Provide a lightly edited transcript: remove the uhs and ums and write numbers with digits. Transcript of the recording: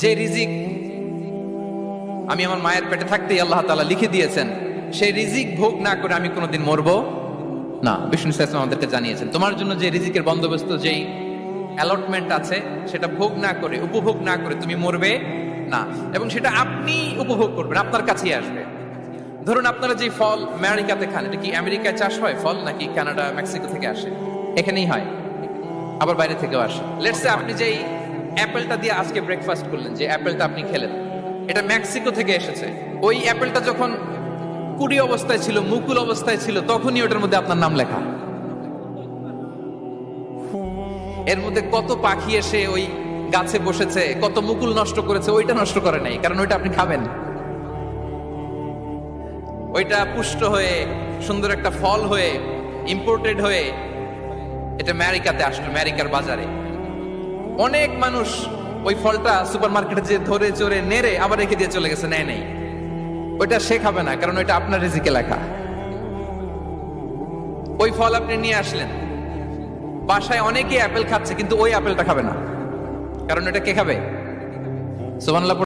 যে রিজিক আমি আমার মায়ের পেটে থাকতেই আল্লাহ তাআলা লিখে দিয়েছেন, সেই রিজিক ভোগ না করে আমি কোনোদিন মরবো না। বিষ্ণু ইসলাম আমাদেরকে জানিয়েছেন, তোমার জন্য যে রিজিকের বন্দোবস্ত, যেই অ্যালটমেন্ট আছে, সেটা ভোগ না করে, উপভোগ না করে তুমি মরবে না, এবং সেটা আপনি উপভোগ করবেন, আপনার কাছেই আসবে। ধরুন আপনারা যে ফল আমেরিকাতে খান, এটা কি আমেরিকায় চাষ হয় ফল, নাকি কানাডা মেক্সিকো থেকে আসে? এখানেই হয়, আবার বাইরে থেকেও আসে। লেটস সে আপনি যেই অ্যাপেলটা দিয়ে আজকে ব্রেকফাস্ট করলেন, যে অ্যাপেলটা আপনি খেলেন, এটা মেক্সিকো থেকে এসেছে। ওই অ্যাপেলটা যখন কুড়ি অবস্থায় ছিল, মুকুল অবস্থায় ছিল, তখনই ওটার মধ্যে আপনার নাম লেখা। এর মধ্যে কত পাখি এসে ওই গাছে বসেছে, কত মুকুল নষ্ট করেছে, ওইটা নষ্ট করে নাই, কারণ ওইটা আপনি খাবেন। ওইটা পুষ্ট হয়ে সুন্দর একটা ফল হয়ে ইম্পোর্টেড হয়ে এটা আমেরিকাতে আসলো, আমেরিকার বাজারে। অনেক মানুষ ওই ফলটা সুপার মার্কেটে যে ধরে চড়ে নেড়ে আবার রেখে দিয়ে চলে গেছে, নেয় নাই। ওইটা সে খাবে না, কারণ ওইটা আপনার রিজিকে লেখা। ওই ফল আপনি নিয়ে আসলেন, বাসায় অনেকে অ্যাপেল খাচ্ছে, কিন্তু ওই অ্যাপেলটা খাবে না, কারণ এটা কে খাবে? সুবহানাল্লাহ।